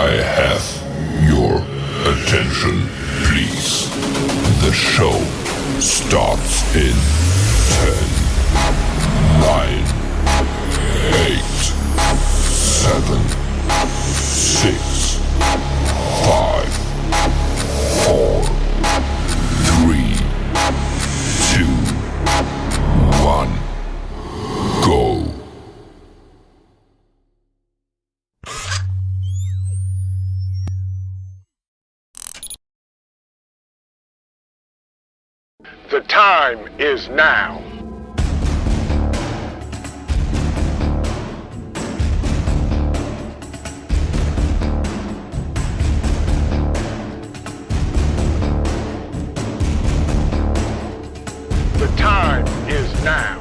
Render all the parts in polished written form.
I have your attention, please. The show starts in 10, 9, 8, 7, 6, 5, 4, 3, 2, 1, go. The time is now. The time is now.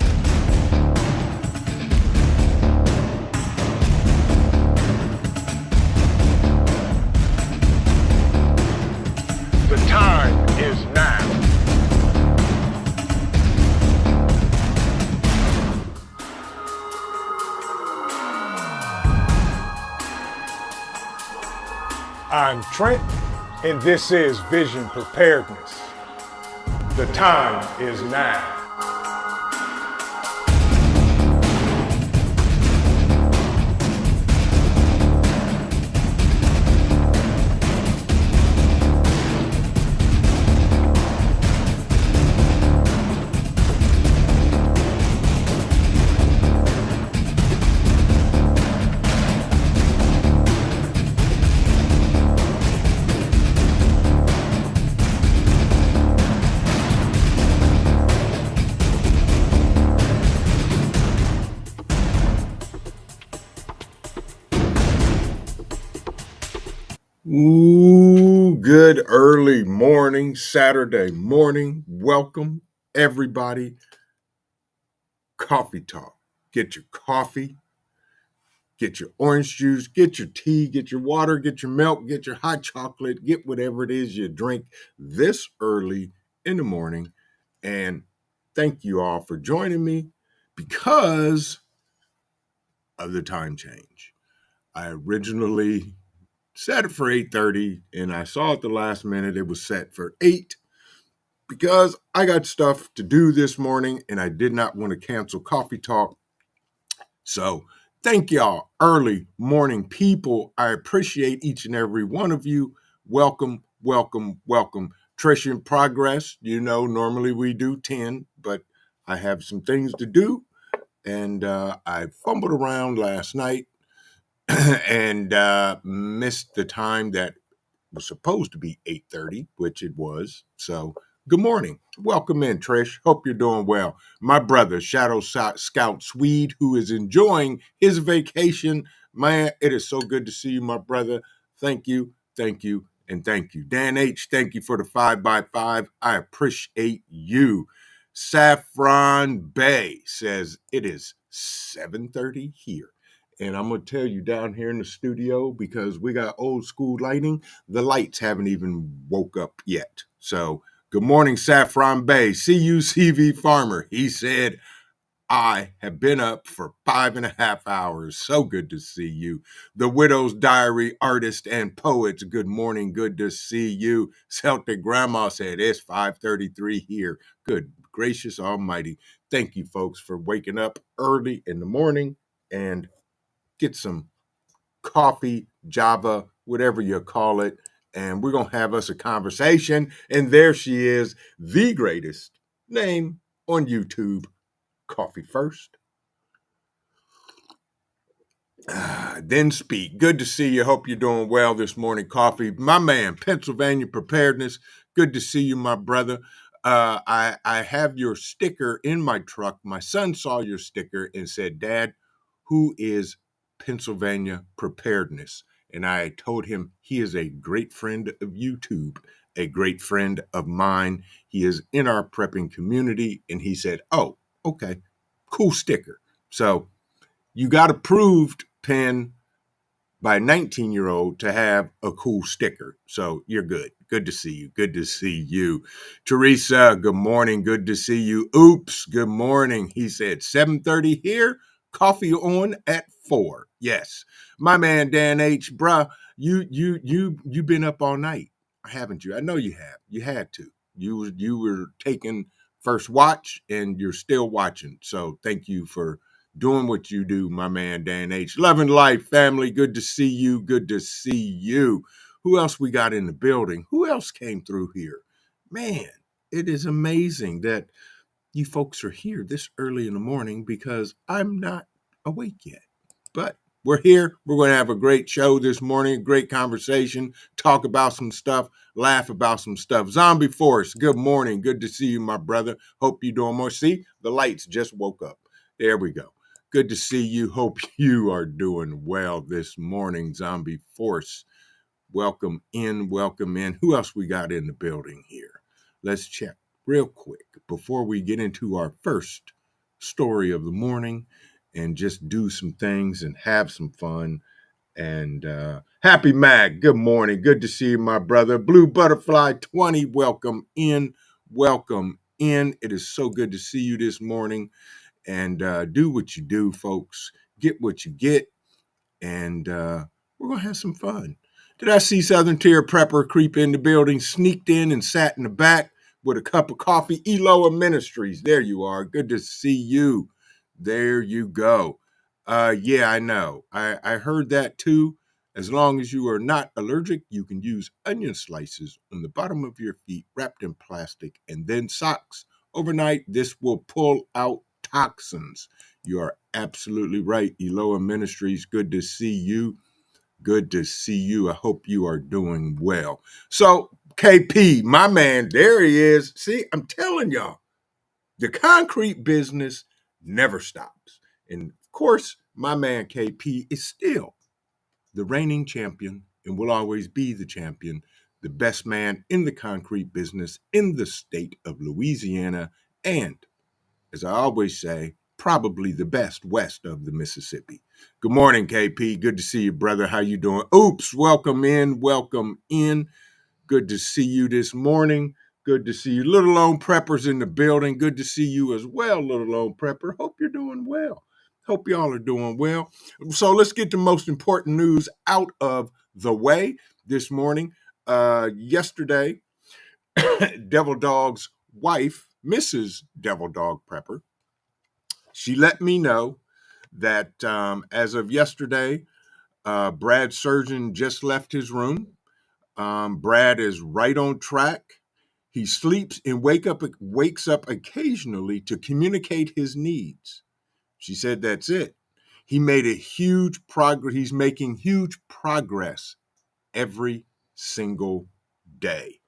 The time is now. I'm Trent, and this is Vision Preparedness. The time is now. Ooh, good early morning, Saturday morning. Welcome, everybody. Coffee Talk. Get your coffee, get your orange juice, get your tea, get your water, get your milk, get your hot chocolate, get whatever it is you drink this early in the morning. And thank you all for joining me because of the time change. I originally set it for 8:30, and I saw at the last minute it was set for 8 because I got stuff to do this morning and I did not want to cancel Coffee Talk. So thank y'all, early morning people. I appreciate each and every one of you. Welcome, welcome, welcome. Trish in progress. You know, normally we do 10, but I have some things to do, and I fumbled around last night and missed the time that was supposed to be 8:30, which it was. So good morning. Welcome in, Trish. Hope you're doing well. My brother, Shadow Scout Swede, who is enjoying his vacation. Man, it is so good to see you, my brother. Thank you, thank you, and thank you. Dan H., thank you for the 5x5. I appreciate you. Saffron Bay says it is 7:30 here. And I'm going to tell you, down here in the studio, because we got old school lighting, the lights haven't even woke up yet. So good morning, Saffron Bay. CUCV Farmer. He said, I have been up for 5.5 hours. So good to see you. The Widow's Diary artist and poets. Good morning. Good to see you. Celtic Grandma said, it's 5:33 here. Good gracious almighty. Thank you, folks, for waking up early in the morning and get some coffee, Java, whatever you call it, and we're going to have us a conversation. And there she is, the greatest name on YouTube, Coffee First. Then speak. Good to see you. Hope you're doing well this morning, Coffee. My man, Pennsylvania Preparedness. Good to see you, my brother. I have your sticker in my truck. My son saw your sticker and said, Dad, who is Pennsylvania Preparedness? And I told him he is a great friend of YouTube, a great friend of mine. He is in our prepping community. And he said, oh, okay, cool sticker. So you got approved, Penn, by a 19-year-old to have a cool sticker. So you're good. Good to see you. Good to see you. Teresa, good morning. Good to see you. Oops, good morning. He said 7:30 here. Coffee on at 4. Yes, my man Dan H, bruh, you been up all night, haven't you? I know you have. You had to. You were taking first watch, and you're still watching. So thank you for doing what you do, my man Dan H. Loving life, family. Good to see you. Good to see you. Who else we got in the building? Who else came through here? Man, it is amazing that you folks are here this early in the morning because I'm not awake yet. But we're here. We're going to have a great show this morning, great conversation, talk about some stuff, laugh about some stuff. Zombie Force, good morning. Good to see you, my brother. Hope you're doing more. See, the lights just woke up. There we go. Good to see you. Hope you are doing well this morning, Zombie Force. Welcome in, welcome in. Who else we got in the building here? Let's check real quick before we get into our first story of the morning and just do some things and have some fun. And Happy Mag, good morning. Good to see you, my brother. Blue Butterfly 20, welcome in, welcome in. It is so good to see you this morning. And do what you do, folks. Get what you get. And we're going to have some fun. Did I see Southern Tier Prepper creep in the building, sneaked in and sat in the back with a cup of coffee? Eloa Ministries, there you are. Good to see you. There you go. Yeah, I know. I heard that too. As long as you are not allergic, you can use onion slices on the bottom of your feet wrapped in plastic and then socks. Overnight, this will pull out toxins. You are absolutely right, Eloa Ministries. Good to see you. Good to see you. I hope you are doing well. So, KP, my man, there he is. See, I'm telling y'all, the concrete business never stops. And of course, my man KP is still the reigning champion and will always be the champion, the best man in the concrete business in the state of Louisiana, and, as I always say, probably the best west of the Mississippi. Good morning, KP. Good to see you, brother. How you doing? Oops, welcome in, welcome in. Good to see you this morning. Good to see you. Little Lone Preppers in the building. Good to see you as well, Little Lone Prepper. Hope you're doing well. Hope y'all are doing well. So let's get the most important news out of the way this morning. Yesterday, Devil Dog's wife, Mrs. Devil Dog Prepper, she let me know that as of yesterday, Brad Surgeon just left his room. Brad is right on track. He sleeps and wakes up occasionally to communicate his needs. She said that's it. He made a huge progress. He's making huge progress every single day.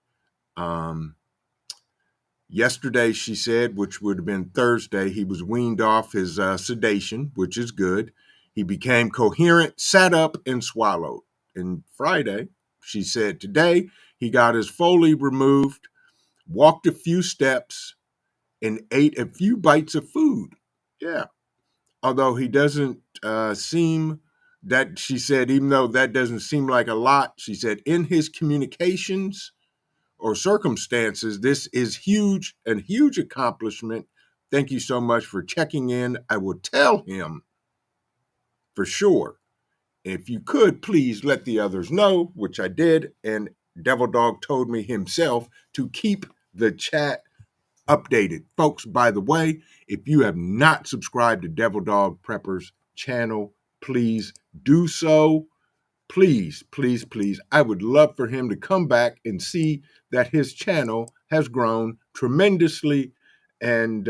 Yesterday, she said, which would have been Thursday, he was weaned off his sedation, which is good. He became coherent, sat up, and swallowed. And Friday, she said, today, he got his Foley removed, walked a few steps, and ate a few bites of food. Yeah. Although he doesn't seem that, she said, even though that doesn't seem like a lot, she said, in his communications or circumstances, this is huge, a huge accomplishment. Thank you so much for checking in. I will tell him for sure. If you could, please let the others know, which I did. And Devil Dog told me himself to keep the chat updated. Folks, by the way, if you have not subscribed to Devil Dog Prepper's channel, please do so. Please, please, please. I would love for him to come back and see that his channel has grown tremendously, and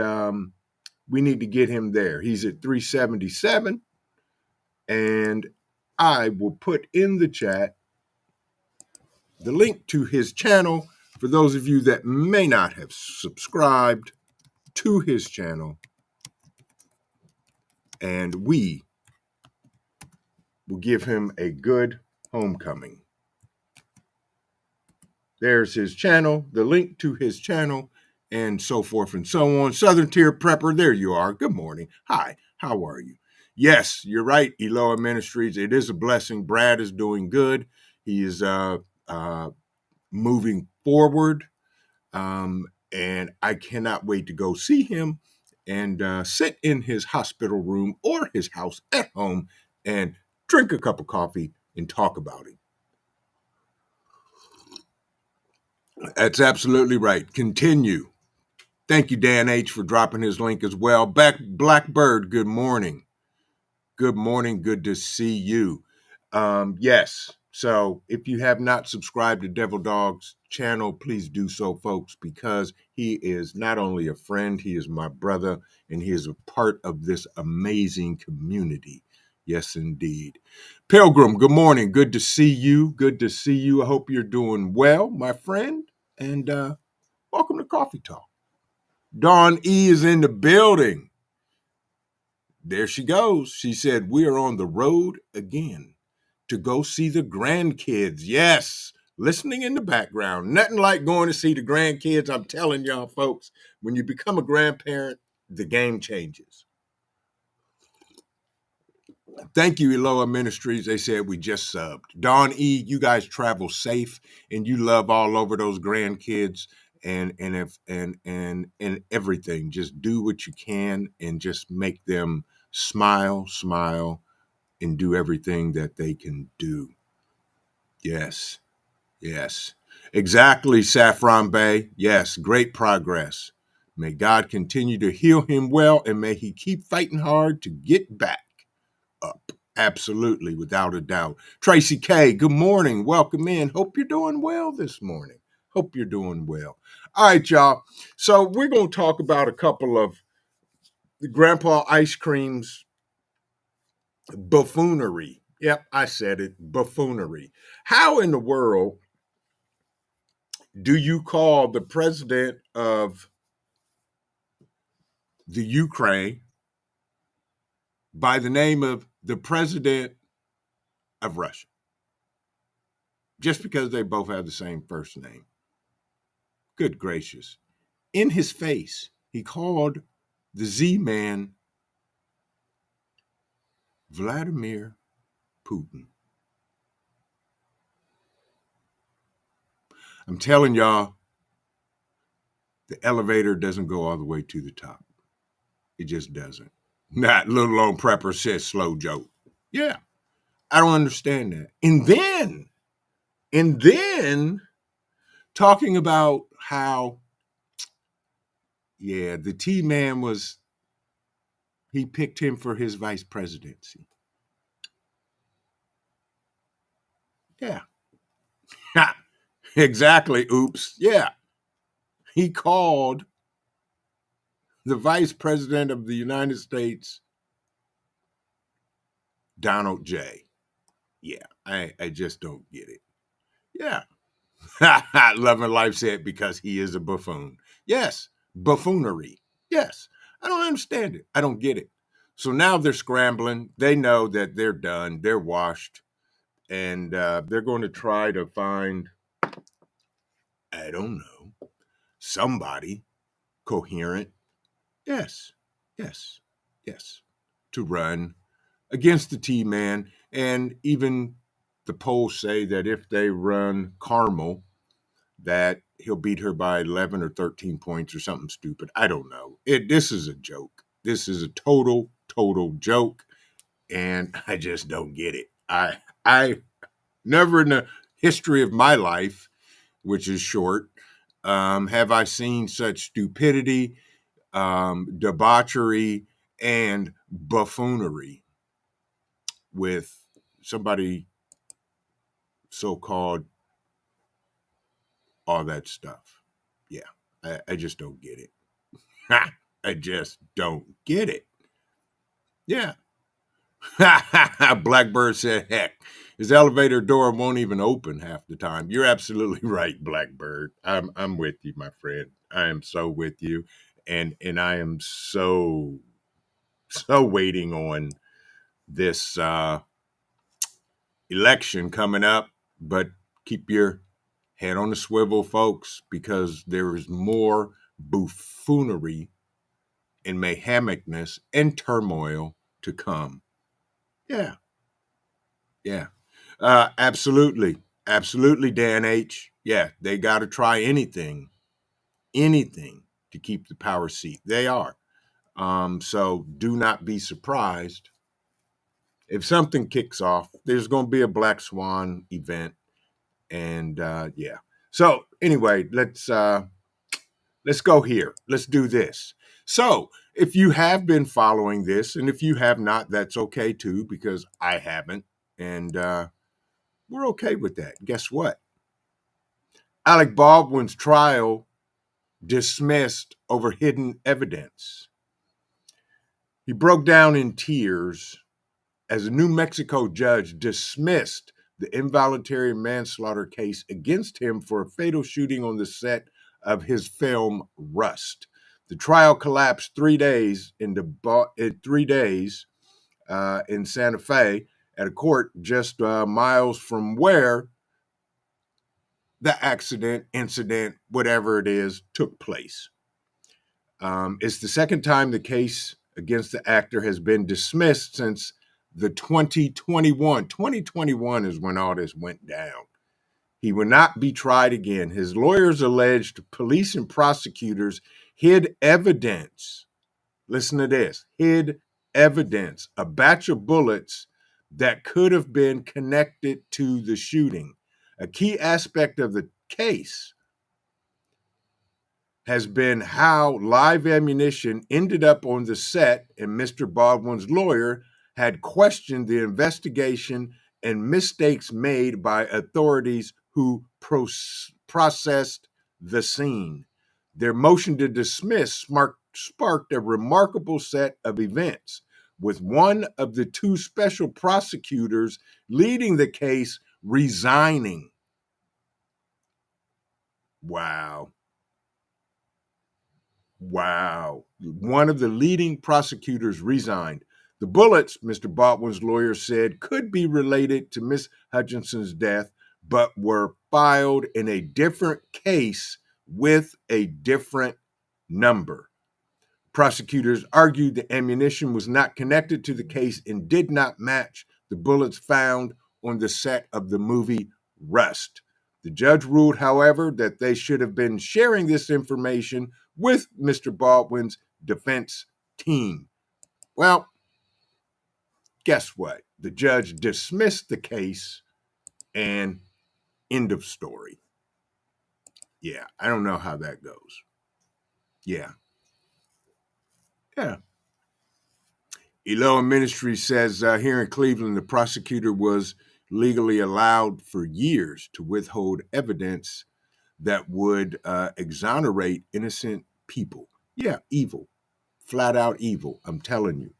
we need to get him there. He's at 377, and I will put in the chat the link to his channel for those of you that may not have subscribed to his channel, and we will give him a good homecoming. There's his channel, the link to his channel, and so forth and so on. Southern Tier Prepper, there you are. Good morning. Hi, how are you? Yes, you're right, Eloa Ministries. It is a blessing. Brad is doing good. He is moving forward, and I cannot wait to go see him and sit in his hospital room or his house at home and drink a cup of coffee and talk about it. That's absolutely right. Continue. Thank you, Dan H., for dropping his link as well. Blackbird, good morning. Good morning. Good to see you. Yes. So if you have not subscribed to Devil Dog's channel, please do so, folks, because he is not only a friend, he is my brother, and he is a part of this amazing community. Yes, indeed. Pilgrim, good morning. Good to see you. Good to see you. I hope you're doing well, my friend. And welcome to Coffee Talk. Dawn E is in the building. There she goes. She said, we are on the road again to go see the grandkids. Yes, listening in the background. Nothing like going to see the grandkids. I'm telling y'all, folks, when you become a grandparent, the game changes. Thank you, Eloa Ministries. They said we just subbed. Dawn E, you guys travel safe and you love all over those grandkids and everything. Just do what you can and just make them smile, and do everything that they can do. Yes. Exactly, Saffron Bay. Yes, great progress. May God continue to heal him well, and may he keep fighting hard to get back up. Absolutely, without a doubt. Tracy K, good morning. Welcome in. Hope you're doing well this morning. Hope you're doing well. All right, y'all. So we're going to talk about a couple of the Grandpa Ice Cream's buffoonery. Yep, I said it, buffoonery. How in the world do you call the president of the Ukraine by the name of the president of Russia? Just because they both have the same first name. Good gracious. In his face, he called the Z-Man Vladimir Putin. I'm telling y'all, the elevator doesn't go all the way to the top. It just doesn't. Not little old prepper says slow joke. Yeah, I don't understand that. And then talking about how, yeah, the T-Man he picked him for his vice presidency. Yeah. Exactly, oops. Yeah. He called the vice president of the United States Donald J. Yeah, I just don't get it. Yeah. Love and Life said because he is a buffoon. Yes, buffoonery. Yes. I don't understand it. I don't get it. So now they're scrambling. They know that they're done. They're washed. And they're going to try to find, I don't know, somebody coherent. Yes, to run against the T-Man. And even the polls say that if they run Carmel, that he'll beat her by 11 or 13 points or something stupid. I don't know. This is a joke. This is a total joke. And I just don't get it. I never in the history of my life, which is short, have I seen such stupidity, debauchery, and buffoonery with somebody so-called all that stuff. Yeah, I just don't get it. I just don't get it. Yeah. Blackbird said, heck, his elevator door won't even open half the time. You're absolutely right, Blackbird. I'm with you, my friend. I am so with you. And I am so waiting on this election coming up. But keep your head on the swivel, folks, because there is more buffoonery and mayhemicness and turmoil to come. Yeah. Absolutely, Dan H. Yeah, they got to try anything to keep the power seat. They are. So do not be surprised if something kicks off. There's going to be a black swan event, and yeah. So anyway, let's go here. Let's do this. So if you have been following this, and if you have not, that's okay too, because I haven't, and we're okay with that. Guess what? Alec Baldwin's trial dismissed over hidden evidence. He broke down in tears as a New Mexico judge dismissed the involuntary manslaughter case against him for a fatal shooting on the set of his film Rust. The trial collapsed 3 days in Santa Fe at a court just miles from where the incident, whatever it is, took place. It's the second time the case against the actor has been dismissed since the 2021. 2021 is when all this went down. He will not be tried again. His lawyers alleged police and prosecutors hid evidence. Listen to this. Hid evidence, a batch of bullets that could have been connected to the shooting. A key aspect of the case has been how live ammunition ended up on the set, and Mr. Baldwin's lawyer had questioned the investigation and mistakes made by authorities who processed the scene. Their motion to dismiss sparked a remarkable set of events, with one of the two special prosecutors leading the case resigning. Wow. One of the leading prosecutors resigned. The bullets, Mr. Baldwin's lawyer said, could be related to Miss Hutchinson's death, but were filed in a different case with a different number. Prosecutors argued the ammunition was not connected to the case and did not match the bullets found on the set of the movie Rust. The judge ruled, however, that they should have been sharing this information with Mr. Baldwin's defense team. Well, guess what? The judge dismissed the case, and end of story. Yeah, I don't know how that goes. Yeah. Eloa Ministry says here in Cleveland, the prosecutor was legally allowed for years to withhold evidence that would exonerate innocent people. Yeah, evil. Flat out evil. I'm telling you.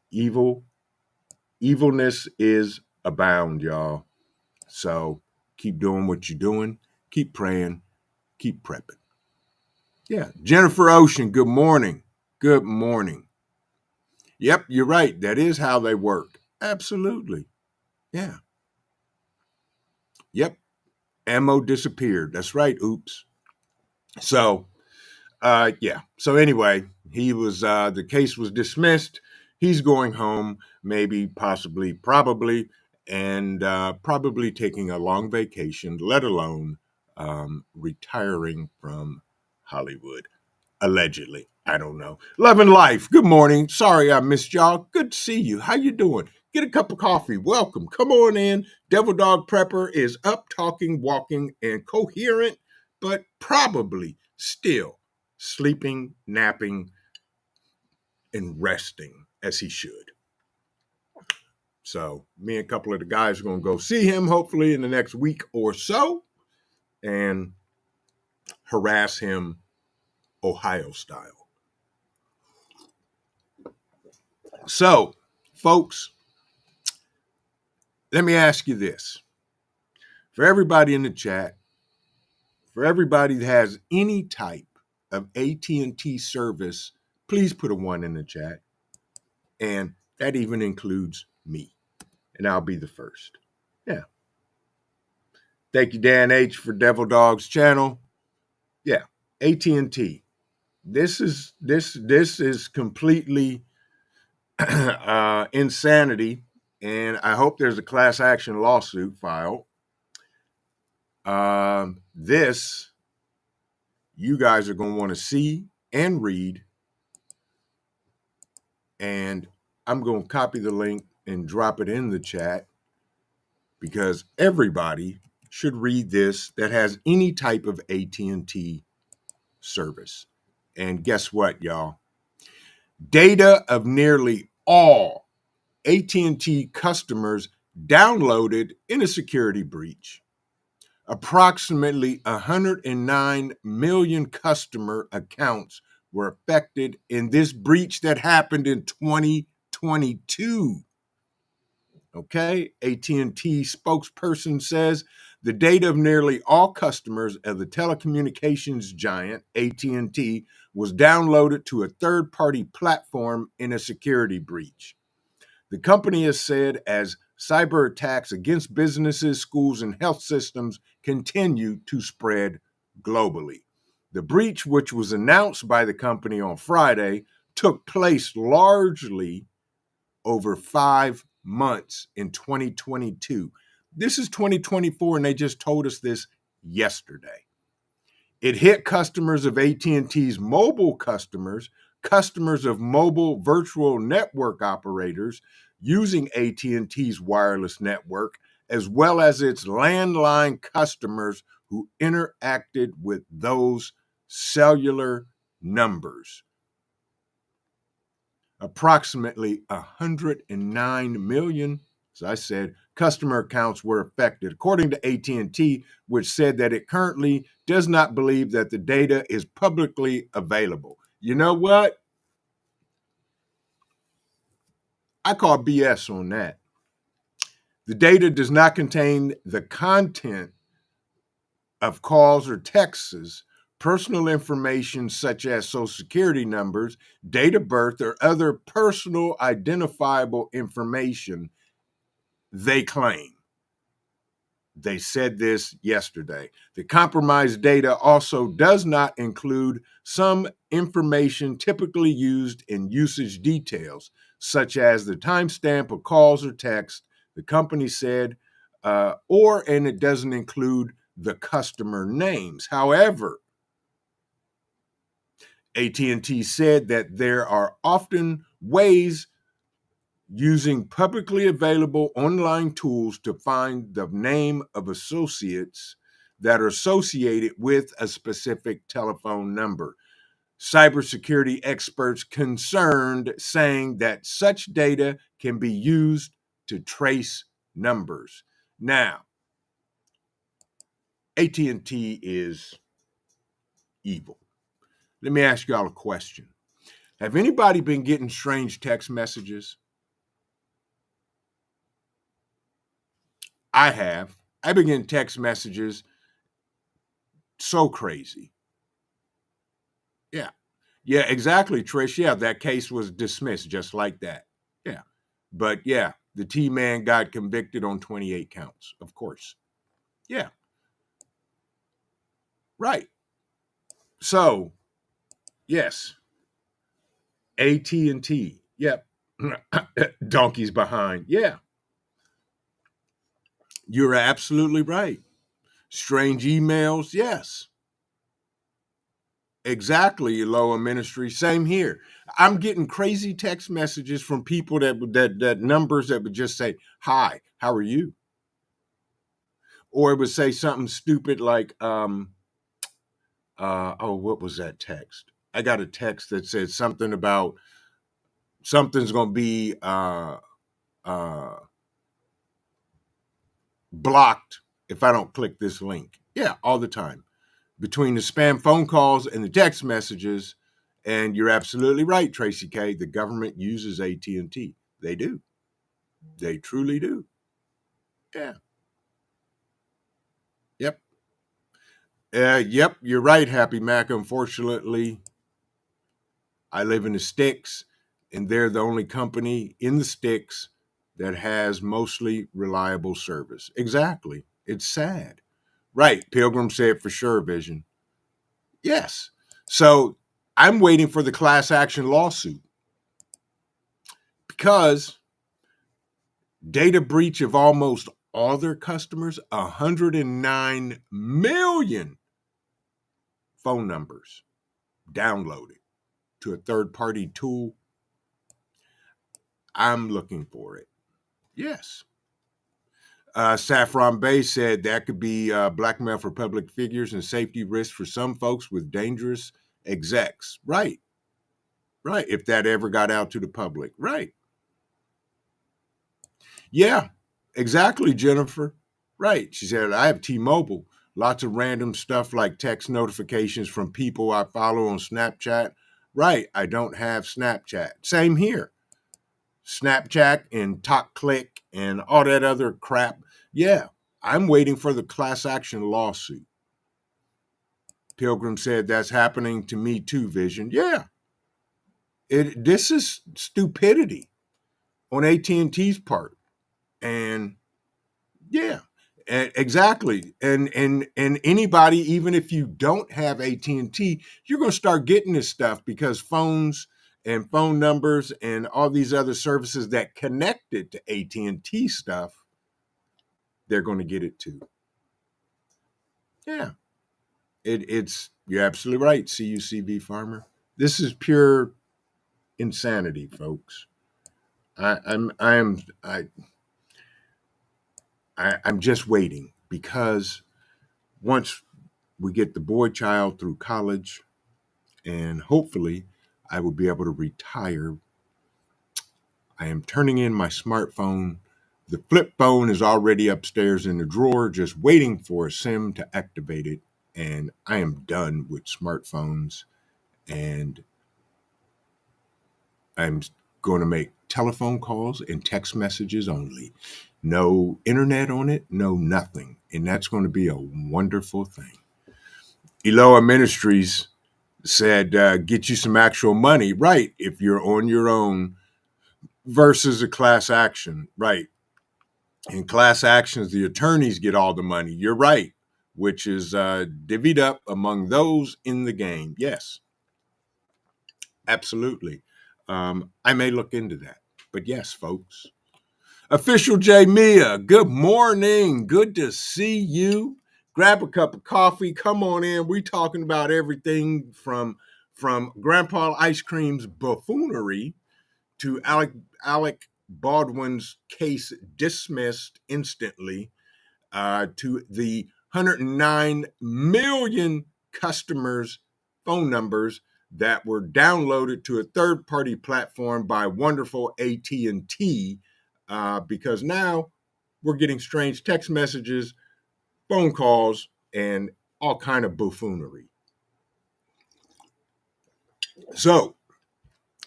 Evilness is abound, y'all. So keep doing what you're doing. Keep praying. Keep prepping. Yeah. Jennifer Ocean, good morning. Good morning. Yep, you're right. That is how they work. Absolutely. Yeah. Yep. Ammo disappeared. That's right. Oops. So, yeah. So anyway, he was, the case was dismissed. He's going home, maybe, possibly, probably, and probably taking a long vacation, let alone retiring from Hollywood. Allegedly. I don't know. Love and life. Good morning. Sorry I missed y'all. Good to see you. How you doing? Get a cup of coffee. Welcome. Come on in. Devil Dog Prepper is up, talking, walking, and coherent, but probably still sleeping, napping, and resting as he should. So me and a couple of the guys are going to go see him hopefully in the next week or so and harass him Ohio style. So, folks, let me ask you this. For everybody in the chat, for everybody that has any type of AT&T service, please put a 1 in the chat. And that even includes me. And I'll be the first. Yeah. Thank you, Dan H, for Devil Dog's channel. Yeah, AT&T. This is completely insanity, and I hope there's a class action lawsuit filed. This you guys are going to want to see and read And I'm going to copy the link and drop it in the chat because everybody should read this that has any type of AT&T service. And guess what, y'all? Data of nearly all AT&T customers downloaded in a security breach. Approximately 109 million customer accounts were affected in this breach that happened in 2022. Okay, AT&T spokesperson says the data of nearly all customers of the telecommunications giant AT&T was downloaded to a third-party platform in a security breach. The company has said as cyber attacks against businesses, schools, and health systems continue to spread globally. The breach, which was announced by the company on Friday, took place largely over 5 months in 2022. This is 2024, and they just told us this yesterday. It hit customers of AT&T's mobile customers, customers of mobile virtual network operators using AT&T's wireless network, as well as its landline customers who interacted with those cellular numbers. Approximately 109 million, as I said, customer accounts were affected, according to AT&T, which said that it currently does not believe that the data is publicly available. You know what? I call BS on that. The data does not contain the content of calls or texts, personal information such as social security numbers, date of birth, or other personal identifiable information, they claim. They said this yesterday. The compromised data also does not include some information typically used in usage details, such as the timestamp of calls or text, the company said, and it doesn't include the customer names. However, AT&T said that there are often ways using publicly available online tools to find the name of associates that are associated with a specific telephone number. Cybersecurity experts concerned saying that such data can be used to trace numbers. Now, AT&T is evil. Let me ask y'all a question. Have anybody been getting strange text messages? I have. I've been getting text messages so crazy. Yeah. Yeah, exactly, Trish. Yeah, that case was dismissed just like that. Yeah. But yeah, the T-Man got convicted on 28 counts, of course. Yeah. Right. So, yes. AT&T. Yep. Donkeys behind. Yeah. You're absolutely right. Strange emails. Yes. Exactly, Loa Ministry. Same here. I'm getting crazy text messages from people that numbers that would just say, "Hi, how are you?" Or it would say something stupid like, what was that text? I got a text that said something about something's going to be blocked if I don't click this link. Yeah, all the time. Between the spam phone calls and the text messages, and you're absolutely right, Tracy K. The government uses AT&T. They do. They truly do. Yeah. Yep. Yep, you're right, Happy Mac. Unfortunately, I live in the sticks, and they're the only company in the sticks that has mostly reliable service. Exactly. It's sad. Right. Pilgrim said for sure, Vision. Yes. So I'm waiting for the class action lawsuit because data breach of almost all their customers, 109 million phone numbers downloaded to a third-party tool. I'm looking for it. Yes. Saffron Bay said that could be blackmail for public figures and safety risks for some folks with dangerous execs. Right. Right. If that ever got out to the public. Right. Yeah, exactly, Jennifer. Right. She said, I have T-Mobile. Lots of random stuff like text notifications from people I follow on Snapchat. Right. I don't have Snapchat. Same here. Snapchat and Talk Click and all that other crap. Yeah, I'm waiting for the class action lawsuit. Pilgrim said that's happening to me too, Vision. Yeah, this is stupidity on AT&T's part. And yeah, exactly. And anybody, even if you don't have AT&T, you're going to start getting this stuff because phones and phone numbers and all these other services that connected to AT&T stuff, they're going to get it too. Yeah, it's you're absolutely right. CUCV Farmer. This is pure insanity, folks. I'm just waiting because once we get the boy child through college, and hopefully I will be able to retire. I am turning in my smartphone. The flip phone is already upstairs in the drawer, just waiting for a SIM to activate it. And I am done with smartphones. And I'm going to make telephone calls and text messages only. No internet on it, no nothing. And that's going to be a wonderful thing. Eloa Ministries said, get you some actual money. Right. If you're on your own versus a class action. Right. In class actions, the attorneys get all the money. You're right. Which is divvied up among those in the game. Yes. Absolutely. I may look into that. But yes, folks. Official J Mia, good morning. Good to see you. Grab a cup of coffee. Come on in. We're talking about everything from Grandpa Ice Cream's buffoonery to Alec Baldwin's case dismissed instantly, to the 109 million customers' phone numbers that were downloaded to a third-party platform by wonderful AT&T, because now we're getting strange text messages, phone calls, and all kind of buffoonery. So,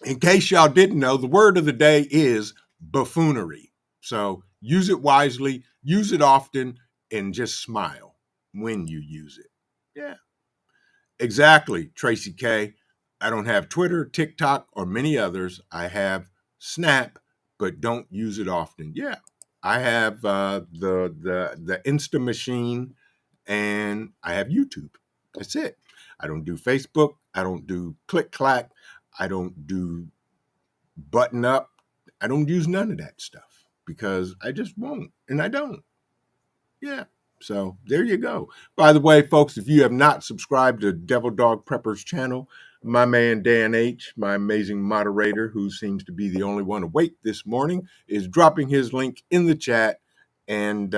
in case y'all didn't know, the word of the day is buffoonery. So use it wisely, use it often, and just smile when you use it. Yeah, exactly, Tracy K. I don't have Twitter, TikTok, or many others. I have Snap, but don't use it often. Yeah, I have the Insta machine, and I have YouTube. That's it. I don't do Facebook. I don't do Click Clack. I don't do Button Up. I don't use none of that stuff because I just won't, and I don't. Yeah. So there you go. By the way, folks, if you have not subscribed to Devil Dog Prepper's channel, my man Dan H., my amazing moderator, who seems to be the only one awake this morning, is dropping his link in the chat. And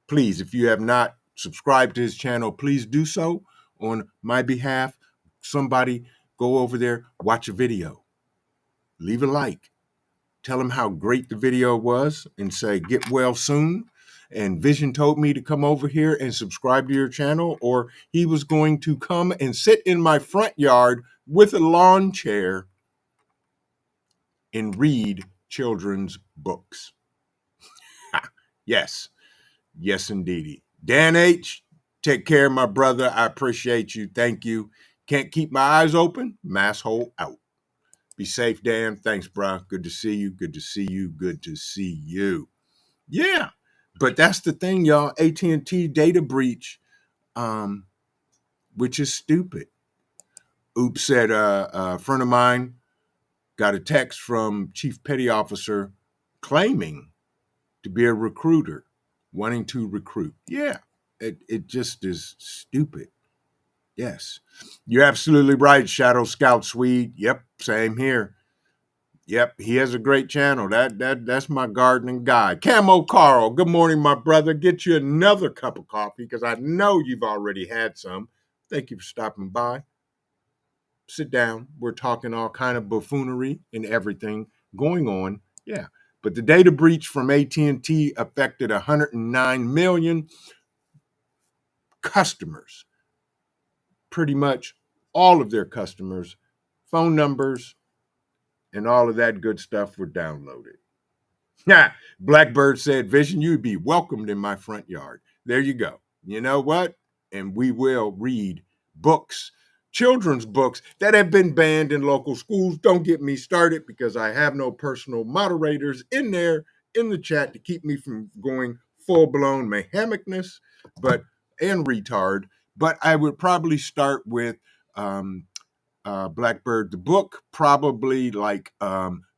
please, if you have not subscribed to his channel, please do so on my behalf. Somebody go over there, watch a video, leave a like, tell him how great the video was, and say, get well soon. And Vision told me to come over here and subscribe to your channel, or he was going to come and sit in my front yard with a lawn chair and read children's books. Yes. Yes, indeedy. Dan H., take care, my brother. I appreciate you. Thank you. Can't keep my eyes open. Mass hole out. Be safe, Dan. Thanks, bro. Good to see you. Good to see you. Good to see you. Yeah. But that's the thing, y'all. AT&T data breach, which is stupid. Oops said a friend of mine got a text from Chief Petty Officer claiming to be a recruiter, wanting to recruit. Yeah, it just is stupid. Yes, you're absolutely right, Shadow Scout Swede. Yep, same here. Yep, he has a great channel. That's my gardening guy. Camo Carl, good morning, my brother. Get you another cup of coffee because I know you've already had some. Thank you for stopping by. Sit down. We're talking all kind of buffoonery and everything going on. Yeah. But the data breach from AT&T affected 109 million customers. Pretty much all of their customers, phone numbers, and all of that good stuff were downloaded. Blackbird said, Vision, you'd be welcomed in my front yard. There you go. You know what? And we will read books, children's books that have been banned in local schools. Don't get me started because I have no personal moderators in there in the chat to keep me from going full-blown mayhemicness and retard. But I would probably start with Blackbird, the book, probably like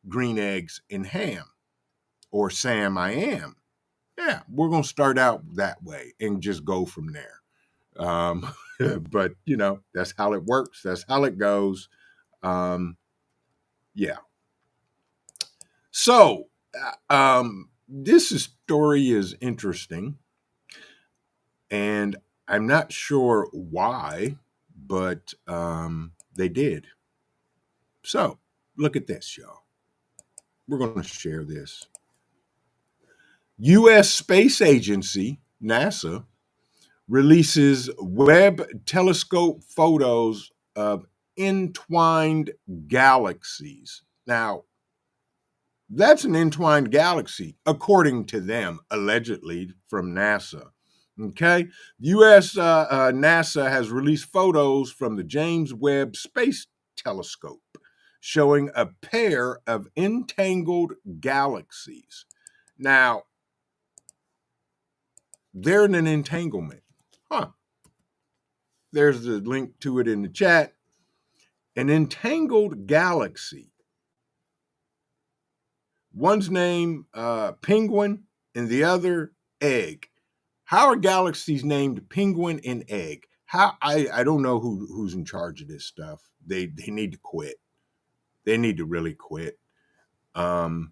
Green Eggs and Ham. Or Sam I Am. Yeah, we're going to start out that way and just go from there. But, that's how it works. That's how it goes. Yeah. So, this story is interesting. And I'm not sure why, but they did. So, look at this, y'all. We're going to share this. U.S. Space Agency, NASA, releases Webb telescope photos of entwined galaxies. Now, that's an entwined galaxy, according to them, allegedly from NASA. Okay, U.S. NASA has released photos from the James Webb Space Telescope showing a pair of entangled galaxies. Now, they're in an entanglement. Huh. There's the link to it in the chat. An entangled galaxy. One's name Penguin and the other Egg. How are galaxies named Penguin and Egg? How I don't know who's in charge of this stuff. They need to quit. They need to really quit. But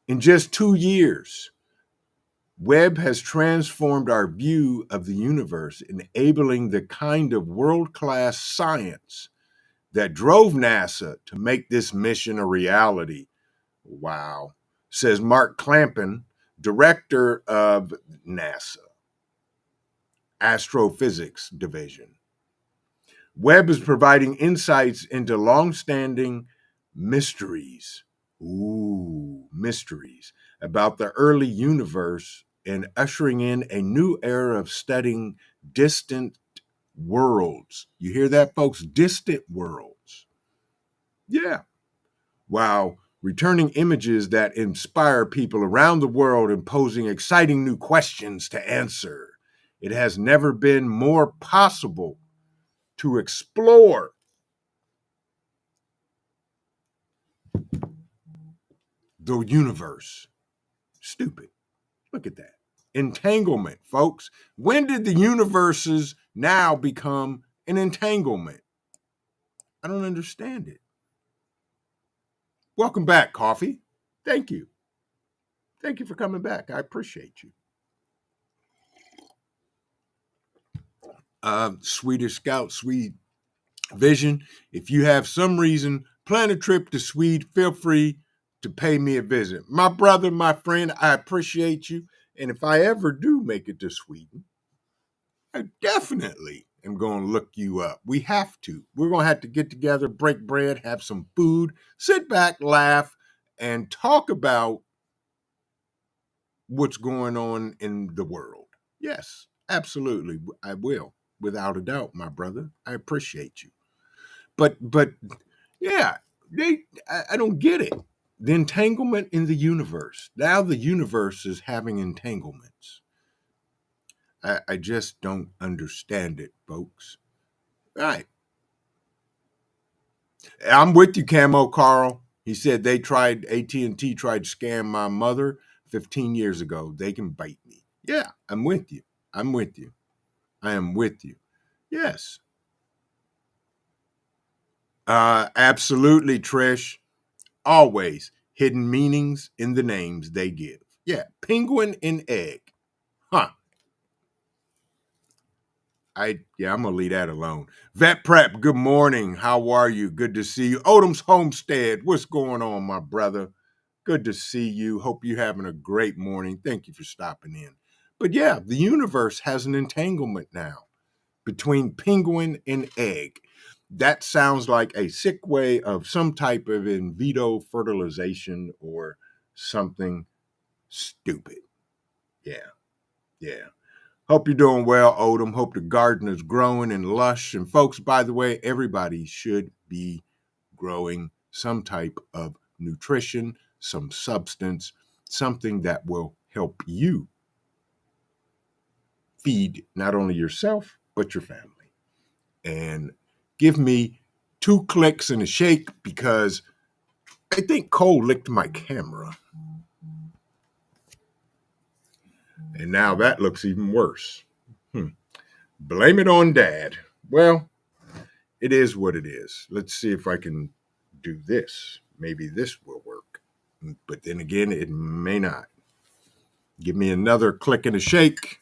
in just 2 years, Webb has transformed our view of the universe, enabling the kind of world-class science that drove NASA to make this mission a reality. Wow, says Mark Clampin, director of NASA Astrophysics Division. Webb is providing insights into long-standing mysteries. Mysteries about the early universe and ushering in a new era of studying distant worlds. You hear that, folks? Distant worlds. Yeah. Wow. Returning images that inspire people around the world and posing exciting new questions to answer. It has never been more possible to explore the universe. Stupid. Look at that. Entanglement, folks. When did the universes now become an entanglement? I don't understand it. Welcome back, Coffee. Thank you. Thank you for coming back. I appreciate you. Swedish Scout, Swede Vision. If you have some reason, plan a trip to Sweden, feel free to pay me a visit. My brother, my friend, I appreciate you. And if I ever do make it to Sweden, I definitely am going to look you up. We have to. We're going to have to get together, break bread, have some food, sit back, laugh, and talk about what's going on in the world. Yes, absolutely. I will, without a doubt, my brother. I appreciate you. But yeah, I don't get it. The entanglement in the universe. Now the universe is having entanglements. I just don't understand it, folks. All right. I'm with you, Camo Carl. He said AT&T tried to scam my mother 15 years ago. They can bite me. Yeah, I'm with you. I'm with you. I am with you. Yes. Absolutely, Trish. Always hidden meanings in the names they give. Yeah, penguin and egg. Huh. I'm gonna leave that alone. Vet Prep, good morning. How are you? Good to see you. Odom's Homestead, what's going on, my brother? Good to see you. Hope you're having a great morning. Thank you for stopping in. But yeah, the universe has an entanglement now between penguin and egg. That sounds like a sick way of some type of in vitro fertilization or something stupid. Yeah, yeah. Hope you're doing well, Odom. Hope the garden is growing and lush. And folks, by the way, everybody should be growing some type of nutrition, some substance, something that will help you feed not only yourself, but your family. And give me 2 clicks and a shake because I think Cole licked my camera. And now that looks even worse. Blame it on Dad. Well, it is what it is. Let's see if I can do this. Maybe this will work. But then again, it may not. Give me another click and a shake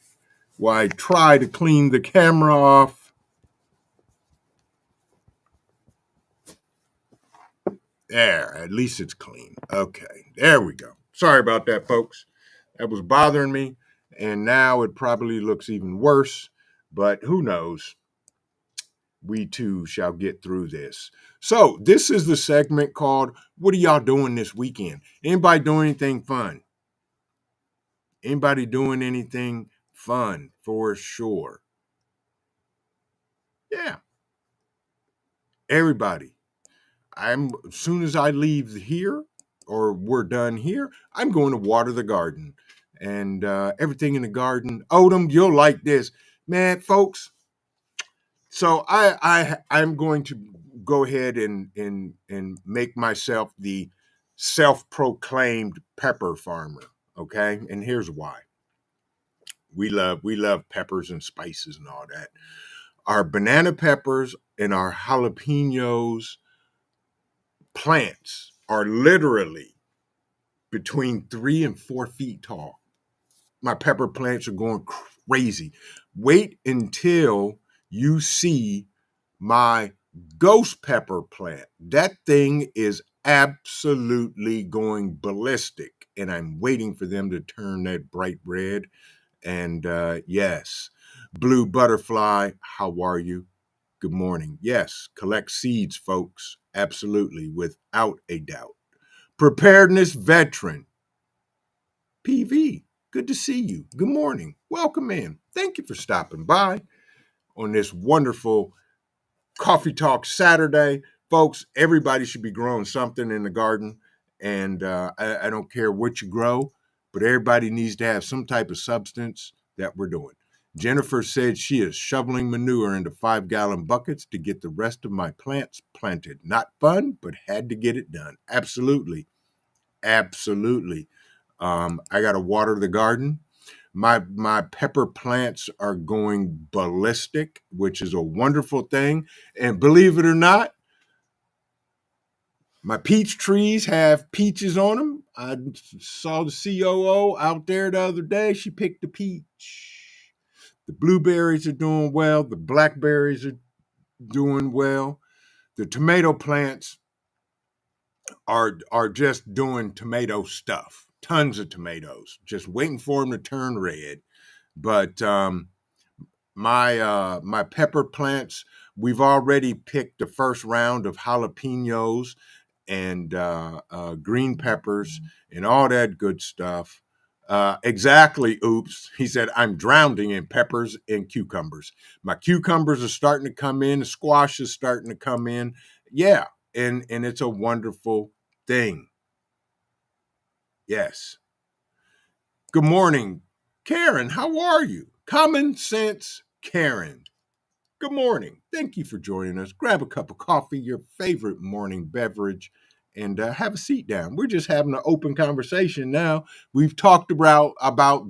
while I try to clean the camera off. There, at least it's clean. Okay, there we go. Sorry about that, folks. That was bothering me, and now it probably looks even worse, but who knows? We too shall get through this. So this is the segment called, what are y'all doing this weekend? Anybody doing anything fun? Anybody doing anything fun for sure? Yeah, everybody. As soon as I leave here or we're done here, I'm going to water the garden and everything in the garden. Odom, you'll like this, man, folks. So I'm going to go ahead and make myself the self-proclaimed pepper farmer. Okay, and here's why. We love peppers and spices and all that. Our banana peppers and our jalapenos plants are literally between 3 and 4 feet tall. My pepper plants are going crazy. Wait until you see my ghost pepper plant. That thing is absolutely going ballistic, and I'm waiting for them to turn that bright red. And yes, blue butterfly, how are you? Good morning. Yes, collect seeds, folks. Absolutely, without a doubt. Preparedness veteran, PV, good to see you. Good morning. Welcome in. Thank you for stopping by on this wonderful Coffee Talk Saturday. Folks, everybody should be growing something in the garden. And I don't care what you grow, but everybody needs to have some type of substance that we're doing. Jennifer said she is shoveling manure into 5-gallon buckets to get the rest of my plants planted. Not fun, but had to get it done. Absolutely. Absolutely. I got to water the garden. My pepper plants are going ballistic, which is a wonderful thing. And believe it or not, my peach trees have peaches on them. I saw the COO out there the other day. She picked a peach. The blueberries are doing well. The blackberries are doing well. The tomato plants are just doing tomato stuff. Tons of tomatoes, just waiting for them to turn red. But my pepper plants, we've already picked the first round of jalapenos and green peppers and all that good stuff. Exactly, oops. He said, I'm drowning in peppers and cucumbers. My cucumbers are starting to come in. The squash is starting to come in. Yeah, and it's a wonderful thing. Yes. Good morning, Karen. How are you? Common Sense Karen. Good morning. Thank you for joining us. Grab a cup of coffee, your favorite morning beverage, and have a seat down. We're just having an open conversation now. We've talked about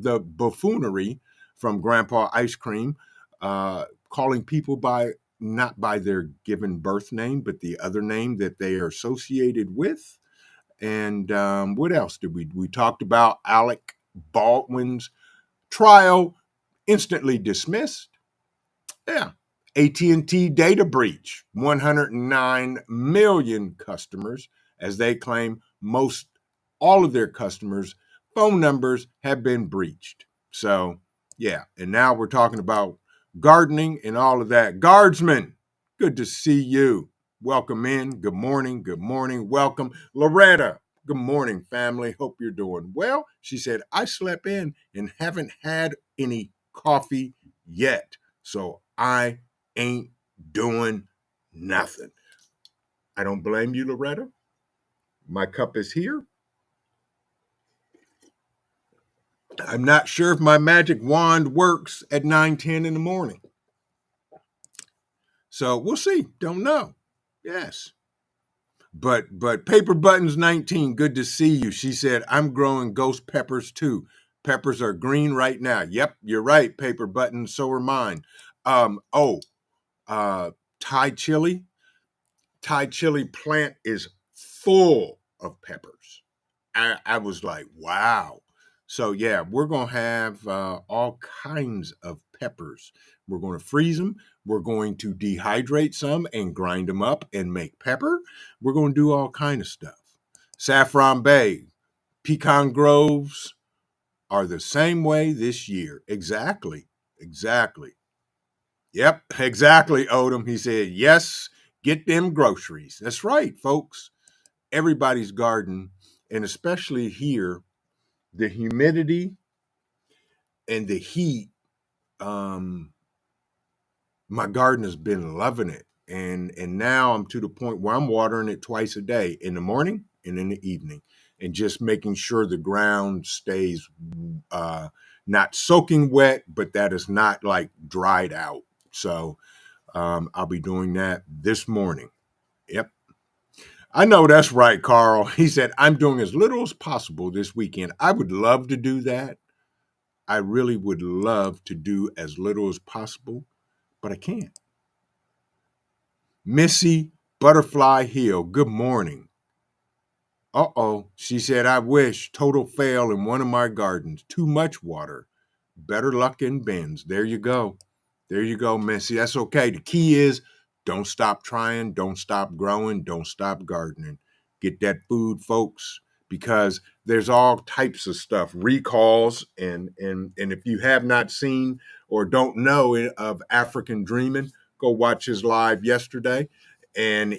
the buffoonery from Grandpa Ice Cream, calling people by not by their given birth name, but the other name that they are associated with. And what else did we talked about Alec Baldwin's trial instantly dismissed. Yeah. AT&T data breach, 109 million customers, as they claim most all of their customers' phone numbers have been breached. So, yeah, and now we're talking about gardening and all of that. Guardsmen, good to see you. Welcome in. Good morning. Good morning. Welcome. Loretta, good morning, family. Hope you're doing well. She said, I slept in and haven't had any coffee yet. So I ain't doing nothing. I don't blame you, Loretta. My cup is here. I'm not sure if my magic wand works at 9:10 in the morning. So we'll see. Don't know. Yes. But Paper Buttons 19, good to see you. She said, I'm growing ghost peppers too. Peppers are green right now. Yep, you're right, Paper Buttons. So are mine. Thai chili. Thai chili plant is full of peppers. I was like, wow. So yeah, we're gonna have all kinds of peppers. We're going to freeze them. We're going to dehydrate some and grind them up and make pepper. We're going to do all kind of stuff. Saffron Bay, pecan groves are the same way this year. Exactly. Yep, exactly, Odom. He said, yes, get them groceries. That's right, folks. Everybody's garden, and especially here, the humidity and the heat, my garden has been loving it. And now I'm to the point where I'm watering it twice a day, in the morning and in the evening, and just making sure the ground stays not soaking wet, but that is not like dried out. So I'll be doing that this morning. Yep. I know that's right, Carl. He said, I'm doing as little as possible this weekend. I would love to do that. I really would love to do as little as possible, but I can't. Missy Butterfly Hill, good morning. She said, I wish. Total fail in one of my gardens. Too much water. Better luck in bins. There you go. There you go, Missy. That's okay. The key is don't stop trying, don't stop growing, don't stop gardening. Get that food, folks, because there's all types of stuff, recalls, and if you have not seen or don't know of African Dreaming, go watch his live yesterday. And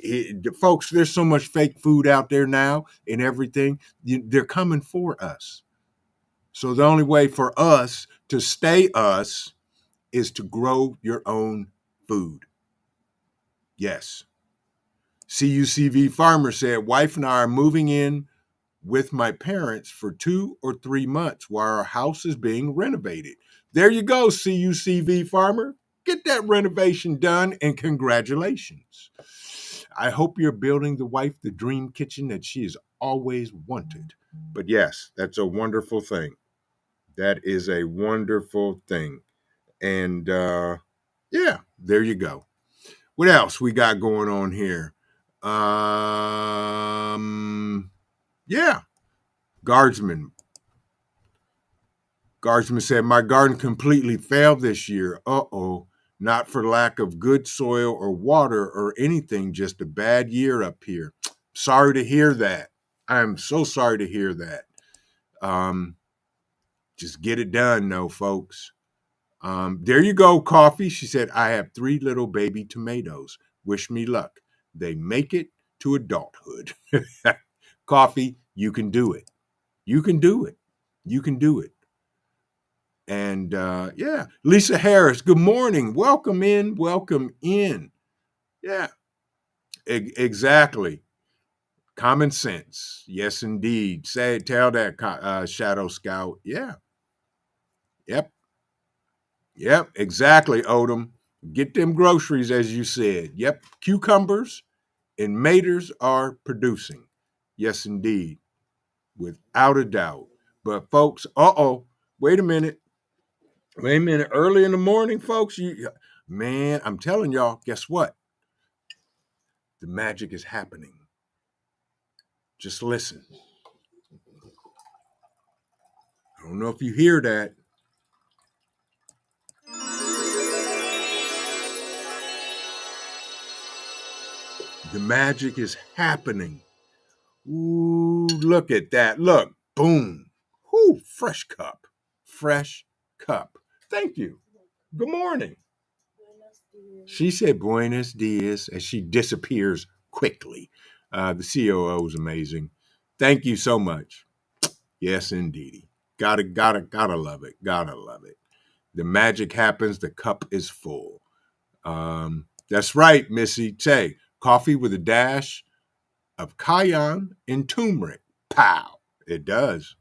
folks, there's so much fake food out there now and everything. They're coming for us. So the only way for us to stay us is to grow your own food. Yes. CUCV Farmer said, wife and I are moving in with my parents for 2 or 3 months while our house is being renovated. There you go, CUCV Farmer. Get that renovation done, and congratulations. I hope you're building the wife the dream kitchen that she has always wanted. But yes, that's a wonderful thing. That is a wonderful thing. And yeah, there you go. What else we got going on here? Yeah, Guardsman. Guardsman said, my garden completely failed this year. Not for lack of good soil or water or anything, just a bad year up here. Sorry to hear that. I'm so sorry to hear that. Just get it done, though, folks. There you go, Coffee. She said, I have 3 little baby tomatoes. Wish me luck. They make it to adulthood. Coffee, you can do it. You can do it. You can do it. And yeah, Lisa Harris, good morning. Welcome in. Welcome in. Yeah, exactly. Common sense. Yes, indeed. Tell that Shadow Scout. Yeah. Yep, exactly, Odom. Get them groceries, as you said. Yep, cucumbers and maters are producing. Yes, indeed, without a doubt. But folks, wait a minute. Early in the morning, folks, Man, I'm telling y'all, guess what? The magic is happening. Just listen. I don't know if you hear that. The magic is happening. Ooh, look at that. Look, boom. Whoo, fresh cup. Fresh cup. Thank you. Good morning. She said buenos dias as she disappears quickly. The COO is amazing. Thank you so much. Yes, indeedy. Gotta love it. Gotta love it. The magic happens. The cup is full. That's right, Missy. Say, coffee with a dash of cayenne and turmeric. Pow. It does.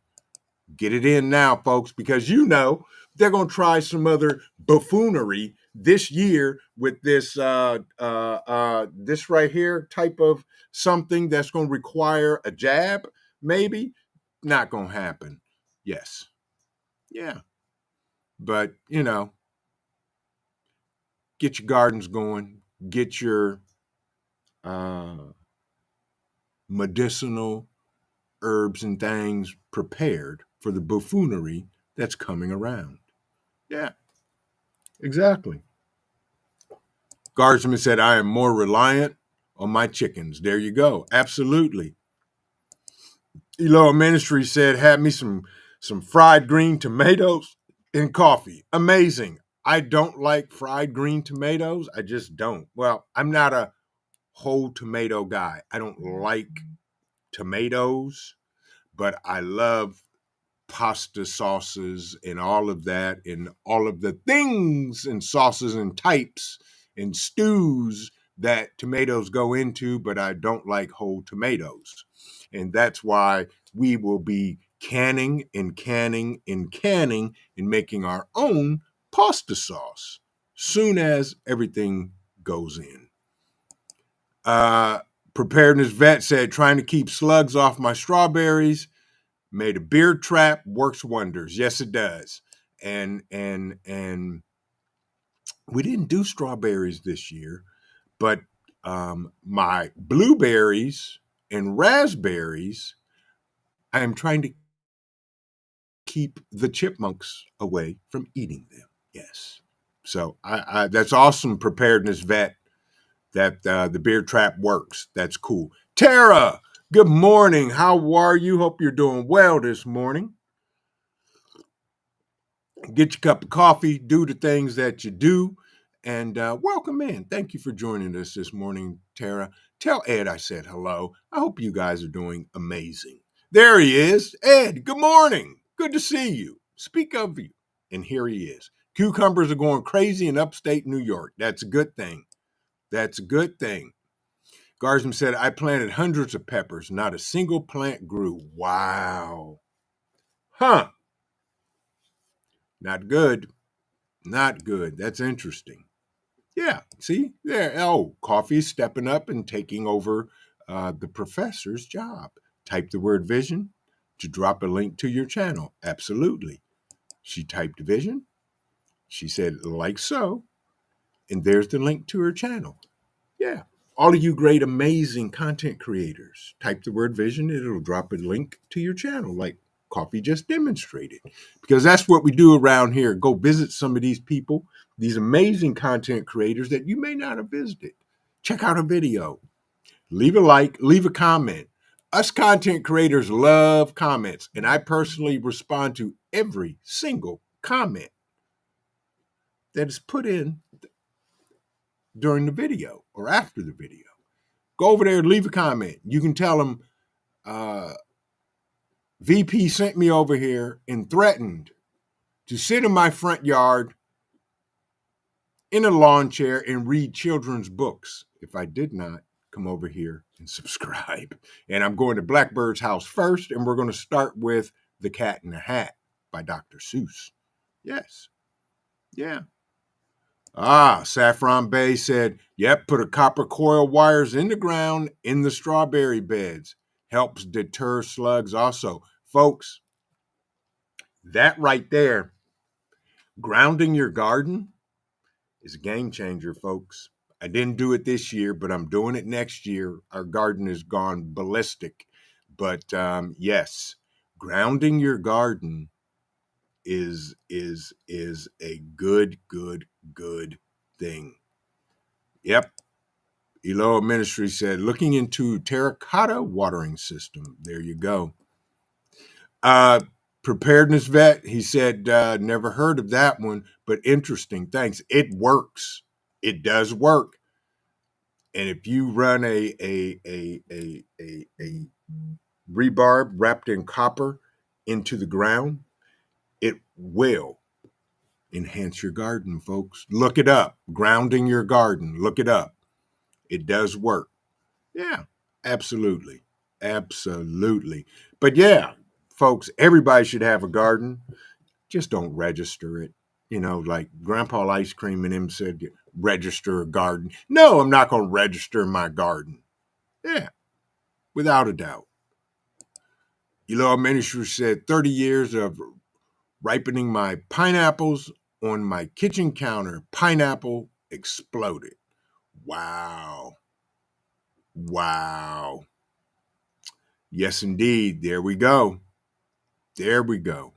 Get it in now, folks, because they're going to try some other buffoonery this year with this this right here type of something that's going to require a jab, maybe. Not going to happen. Yes. Yeah. But, get your gardens going. Get your medicinal herbs and things prepared for the buffoonery that's coming around. Yeah, exactly. Guardsman said, I am more reliant on my chickens. There you go. Absolutely. Eloah Ministry said, have me some fried green tomatoes and coffee. Amazing. I don't like fried green tomatoes. I just don't. Well, I'm not a whole tomato guy. I don't like tomatoes, but I love pasta sauces and all of that and all of the things and sauces and types and stews that tomatoes go into, but I don't like whole tomatoes. And that's why we will be canning and making our own pasta sauce soon as everything goes in. Preparedness vet said, trying to keep slugs off my strawberries. Made a beard trap, works wonders. Yes, it does. And we didn't do strawberries this year, but my blueberries and raspberries, I am trying to keep the chipmunks away from eating them. Yes. So I that's awesome, preparedness vet, that the beard trap works. That's cool. Tara, good morning. How are you? Hope you're doing well this morning. Get your cup of coffee, do the things that you do, and welcome in. Thank you for joining us this morning, Tara. Tell Ed I said hello. I hope you guys are doing amazing. There he is. Ed, good morning. Good to see you. Speak of you. And here he is. Cucumbers are going crazy in upstate New York. That's a good thing. That's a good thing. Garzam said, I planted hundreds of peppers. Not a single plant grew. Wow. Huh. Not good. Not good. That's interesting. Yeah. See there. Oh, coffee's stepping up and taking over the professor's job. Type the word vision to drop a link to your channel. Absolutely. She typed vision. She said, like so. And there's the link to her channel. Yeah. All of you great, amazing content creators, type the word vision. It'll drop a link to your channel like Coffee just demonstrated. Because that's what we do around here. Go visit some of these people, these amazing content creators that you may not have visited. Check out a video. Leave a like, leave a comment. Us content creators love comments, and I personally respond to every single comment that is put in during the video or after the video. Go over there and leave a comment. You can tell them VP sent me over here and threatened to sit in my front yard in a lawn chair and read children's books if I did not come over here and subscribe. And I'm going to Blackbird's house first, and we're going to start with The Cat in the Hat by Dr. Seuss. Yes. Yeah. Saffron Bay said, yep, put a copper coil wires in the ground in the strawberry beds. Helps deter slugs also. Folks, that right there, grounding your garden is a game changer, folks. I didn't do it this year, but I'm doing it next year. Our garden has gone ballistic. But yes, grounding your garden is a good thing. Yep. Eloa Ministry said, looking into terracotta watering system. There you go. Preparedness vet, he said, never heard of that one, but interesting. Thanks. It works. It does work. And if you run a rebarb wrapped in copper into the ground, it will enhance your garden, folks. Look it up. Grounding your garden. Look it up. It does work. Yeah, absolutely. Absolutely. But yeah, folks, everybody should have a garden. Just don't register it. You know, like Grandpa Ice Cream and him said, register a garden. No, I'm not going to register my garden. Yeah, without a doubt. Eloa Ministry said 30 years of ripening my pineapples on my kitchen counter. Pineapple exploded. Wow. Wow. Yes, indeed. There we go. There we go.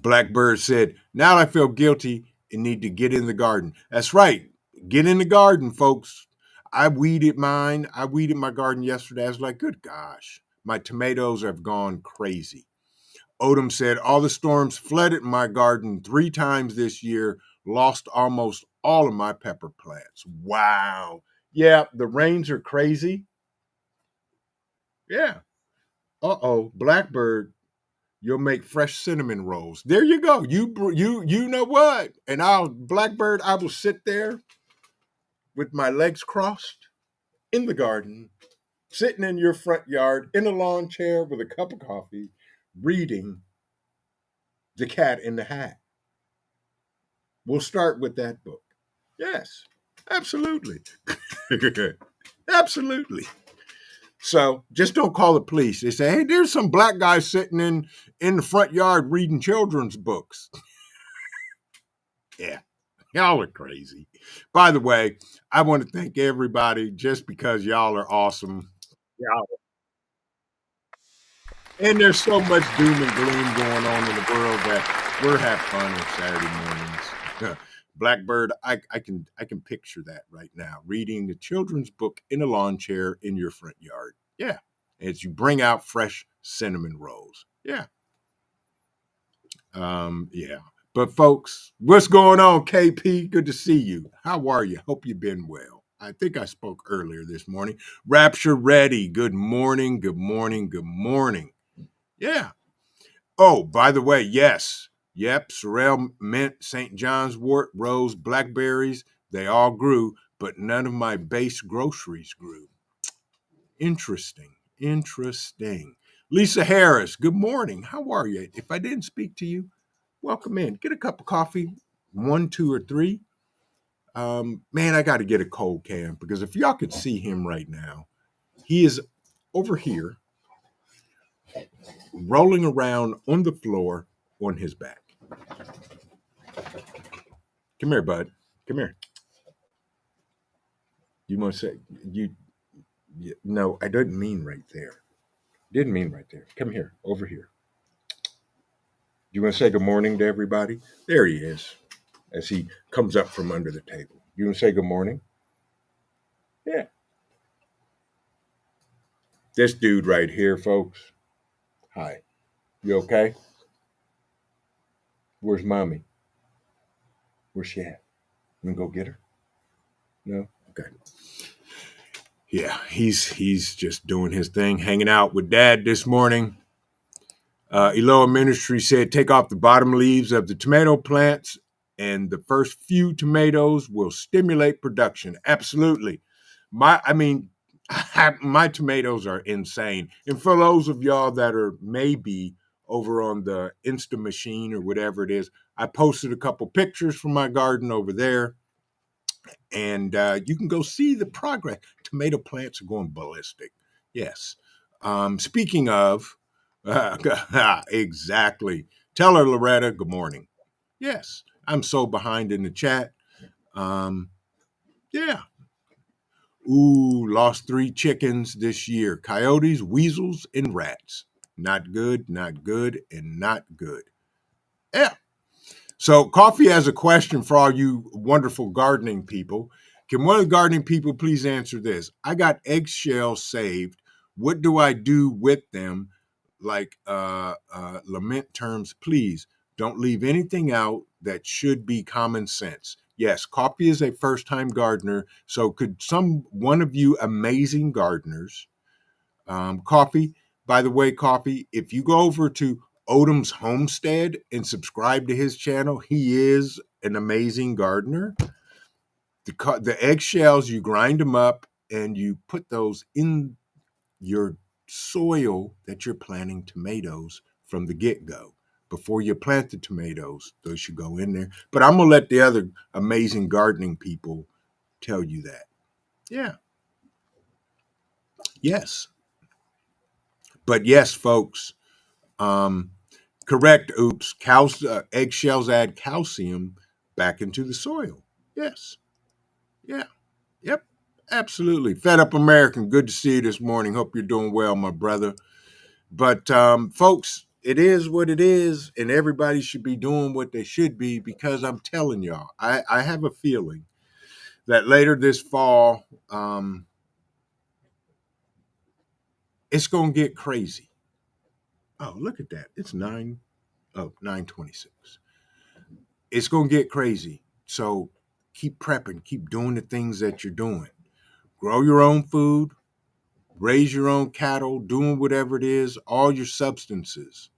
Blackbird said, now I feel guilty and need to get in the garden. That's right. Get in the garden, folks. I weeded mine. I weeded my garden yesterday. I was like, good gosh, my tomatoes have gone crazy. Odom said, all the storms flooded my garden 3 times this year, lost almost all of my pepper plants. Wow. Yeah, the rains are crazy. Yeah. Uh-oh, Blackbird, you'll make fresh cinnamon rolls. There you go. You know what? And Blackbird, I will sit there with my legs crossed in the garden, sitting in your front yard in a lawn chair with a cup of coffee, reading The Cat in the Hat. We'll start with that book. Yes, absolutely. Absolutely. So just don't call the police. They say, hey, there's some black guy sitting in the front yard reading children's books. Yeah, y'all are crazy. By the way, I want to thank everybody just because y'all are awesome. Y'all. And there's so much doom and gloom going on in the world that we're having fun on Saturday mornings. Blackbird, I can picture that right now. Reading the children's book in a lawn chair in your front yard. Yeah. As you bring out fresh cinnamon rolls. Yeah. Yeah. But folks, what's going on, KP? Good to see you. How are you? Hope you've been well. I think I spoke earlier this morning. Rapture Ready. Good morning. Good morning. Good morning. Yeah. Oh, by the way, yes. Yep. Sorrel, mint, St. John's wort, rose, blackberries. They all grew, but none of my base groceries grew. Interesting. Interesting. Lisa Harris, good morning. How are you? If I didn't speak to you, welcome in. Get a cup of coffee, 1, 2, or 3. Man, I got to get a cold can because if y'all could see him right now, he is over here rolling around on the floor on his back. Come here, bud. Come here. You want to say no, I didn't mean right there. Didn't mean right there. Come here, over here. You want to say good morning to everybody? There he is, as he comes up from under the table. You want to say good morning? Yeah. This dude right here, folks. Hi. You okay? Where's mommy? Where's she at? You go get her? No? Okay. Yeah, he's just doing his thing, hanging out with dad this morning. Eloa Ministry said, take off the bottom leaves of the tomato plants and the first few tomatoes will stimulate production. Absolutely. My tomatoes are insane. And for those of y'all that are maybe over on the Insta machine or whatever it is, I posted a couple pictures from my garden over there. And you can go see the progress. Tomato plants are going ballistic. Yes. Speaking of, exactly. Tell her, Loretta, good morning. Yes, I'm so behind in the chat. Yeah. Ooh, lost 3 chickens this year. Coyotes, weasels, and rats. Not good, not good, and not good. Yeah. So Coffee has a question for all you wonderful gardening people. Can one of the gardening people please answer this? I got eggshells saved. What do I do with them? Like lament terms, please. Don't leave anything out that should be common sense. Yes, Coffee is a first-time gardener. So could one of you amazing gardeners, Coffee, by the way, Coffee, if you go over to Odom's Homestead and subscribe to his channel, he is an amazing gardener. The eggshells, you grind them up and you put those in your soil that you're planting tomatoes from the get-go. Before you plant the tomatoes, those should go in there. But I'm going to let the other amazing gardening people tell you that. Yeah. Yes. But yes, folks, correct, oops. Eggshells add calcium back into the soil. Yes. Yeah. Yep. Absolutely. Fed Up American, good to see you this morning. Hope you're doing well, my brother. But folks, it is what it is, and everybody should be doing what they should be, because I'm telling y'all, I have a feeling that later this fall, it's going to get crazy. Oh, look at that. It's 9:26. It's going to get crazy. So keep prepping, keep doing the things that you're doing. Grow your own food, raise your own cattle, doing whatever it is, all your substances.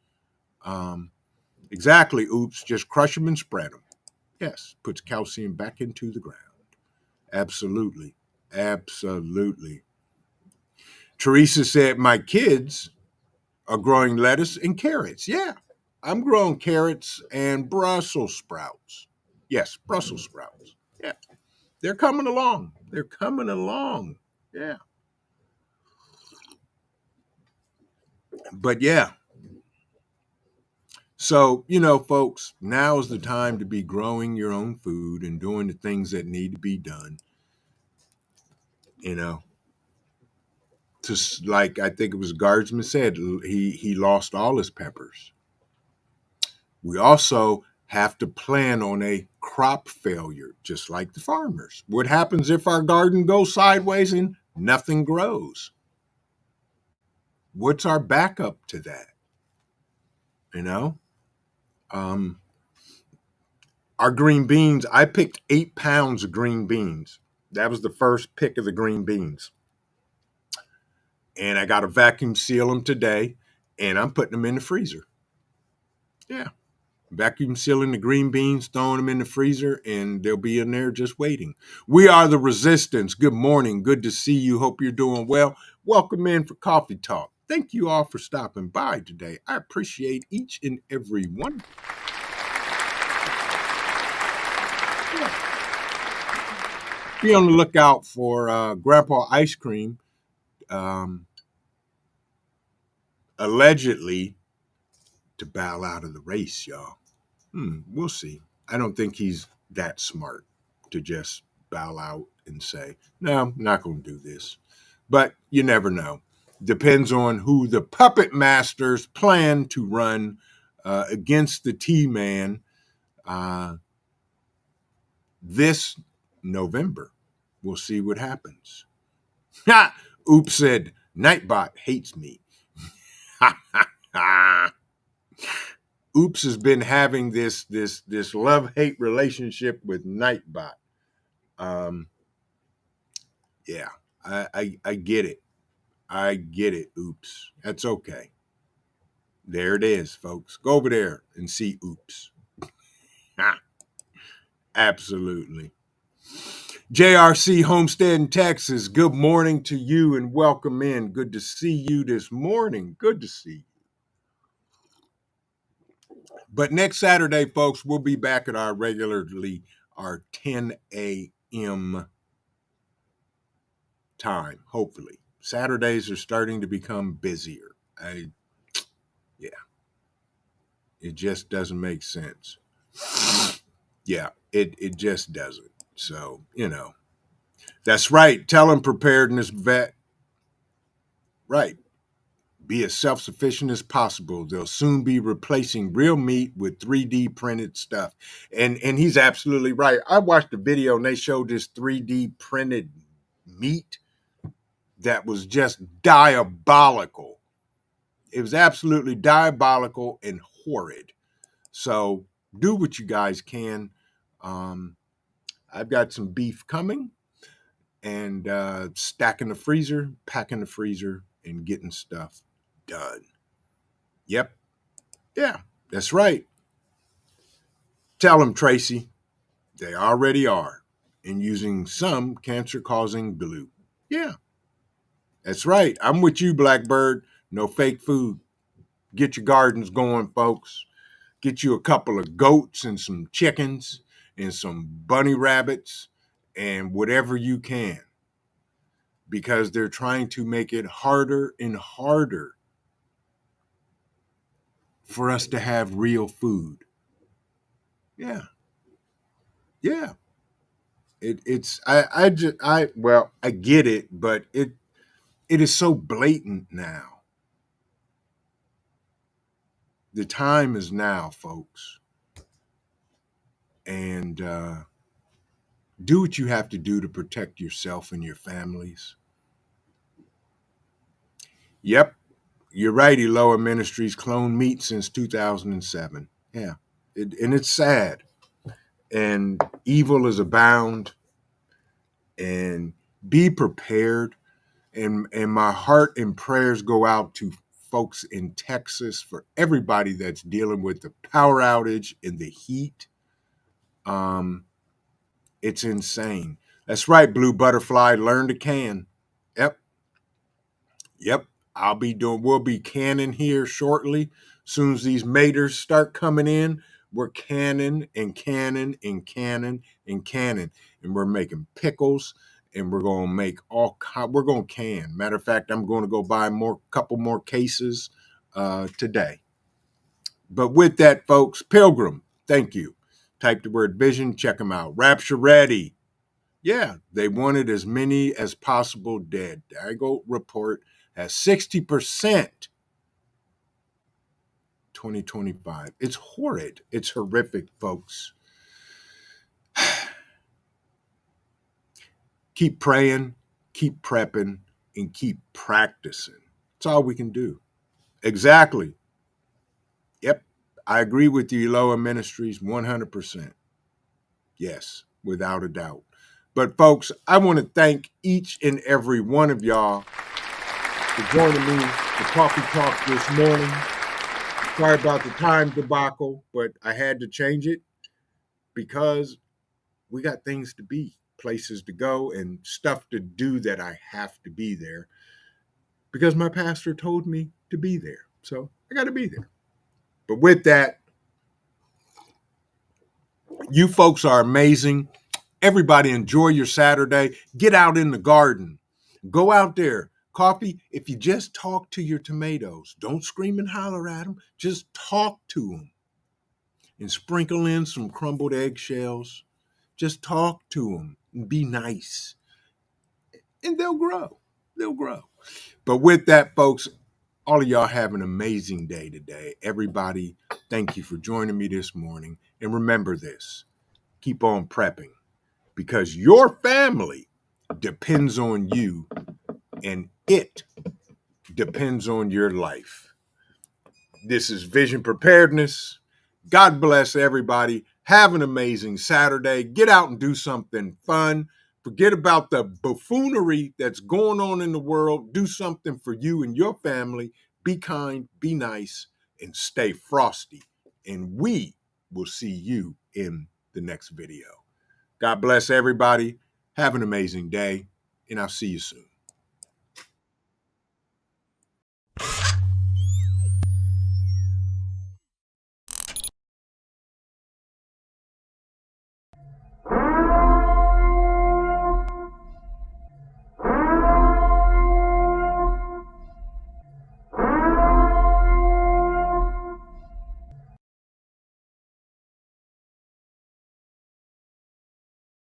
Exactly, oops, just crush them and spread them. Yes, puts calcium back into the ground. Absolutely. Absolutely. Teresa said, my kids are growing lettuce and carrots. Yeah, I'm growing carrots and Brussels sprouts. Yes, Brussels sprouts. Yeah, they're coming along. They're coming along. Yeah. But yeah. So, folks, now is the time to be growing your own food and doing the things that need to be done. Just like I think it was Guardsman said, he lost all his peppers. We also have to plan on a crop failure, just like the farmers. What happens if our garden goes sideways and nothing grows? What's our backup to that? You know, our green beans, I picked 8 pounds of green beans. That was the first pick of the green beans. And I got to vacuum seal them today, and I'm putting them in the freezer. Yeah. Vacuum sealing the green beans, throwing them in the freezer, and they'll be in there just waiting. We are the Resistance. Good morning. Good to see you. Hope you're doing well. Welcome in for Coffee Talk. Thank you all for stopping by today. I appreciate each and every one. Be on the lookout for Grandpa Ice Cream, allegedly to bow out of the race, y'all. We'll see. I don't think he's that smart to just bow out and say, no, I'm not going to do this. But you never know. Depends on who the puppet masters plan to run against the T-Man this November. We'll see what happens. Ha! Oops said, Nightbot hates me. Ha ha ha. Oops has been having this love-hate relationship with Nightbot. Yeah, I get it. I get it, Oops. That's okay. There it is, folks. Go over there and see Oops. Absolutely. JRC Homestead in Texas, good morning to you and welcome in. Good to see you this morning. Good to see you. But next Saturday, folks, we'll be back at our 10 a.m. time, hopefully. Saturdays are starting to become busier. It just doesn't make sense. Yeah, it just doesn't. So, that's right. Tell them, preparedness vet. Right. Be as self-sufficient as possible. They'll soon be replacing real meat with 3D printed stuff. And he's absolutely right. I watched a video and they showed this 3D printed meat that was just diabolical. It was absolutely diabolical and horrid. So do what you guys can. I've got some beef coming and stacking the freezer, packing the freezer, and getting stuff done. Yep. Yeah, that's right. Tell them, Tracy. They already are. And using some cancer-causing blue. Yeah, that's right. I'm with you, Blackbird. No fake food. Get your gardens going, folks. Get you a couple of goats and some chickens and some bunny rabbits and whatever you can. Because they're trying to make it harder and harder for us to have real food. Yeah. Yeah. I get it, but it is so blatant now. The time is now, folks. And do what you have to do to protect yourself and your families. Yep, you're right. Eloa Ministries cloned meat since 2007. Yeah, and it's sad. And evil is abound. And be prepared. And my heart and prayers go out to folks in Texas, for everybody that's dealing with the power outage and the heat. It's insane. That's right, Blue Butterfly. Learn to can. Yep. Yep. We'll be canning here shortly. Soon as these maters start coming in, we're canning and canning and canning and canning. And we're making pickles and we're going to make we're going to can. Matter of fact, I'm going to go buy couple more cases today. But with that, folks, Pilgrim, thank you. Type the word vision, check them out. Rapture Ready. Yeah, they wanted as many as possible dead. The Dago report has 60% 2025. It's horrid. It's horrific, folks. Keep praying, keep prepping, and keep practicing. That's all we can do. Exactly. Yep. I agree with you, Eloa Ministries, 100%. Yes, without a doubt. But folks, I want to thank each and every one of y'all for joining me for Coffee Talk this morning. Sorry about the time debacle, but I had to change it because we got things to be, places to go, and stuff to do that I have to be there because my pastor told me to be there. So I got to be there. But with that, you folks are amazing. Everybody enjoy your Saturday. Get out in the garden. Go out there. Coffee, if you just talk to your tomatoes, don't scream and holler at them. Just talk to them and sprinkle in some crumbled eggshells. Just talk to them and be nice. And they'll grow. They'll grow. But with that, folks, all of y'all have an amazing day today. Everybody, thank you for joining me this morning. And remember this, keep on prepping because your family depends on you and it depends on your life. This is Vision Preparedness. God bless everybody. Have an amazing Saturday. Get out and do something fun. Forget about the buffoonery that's going on in the world. Do something for you and your family. Be kind, be nice, and stay frosty. And we will see you in the next video. God bless everybody. Have an amazing day, and I'll see you soon.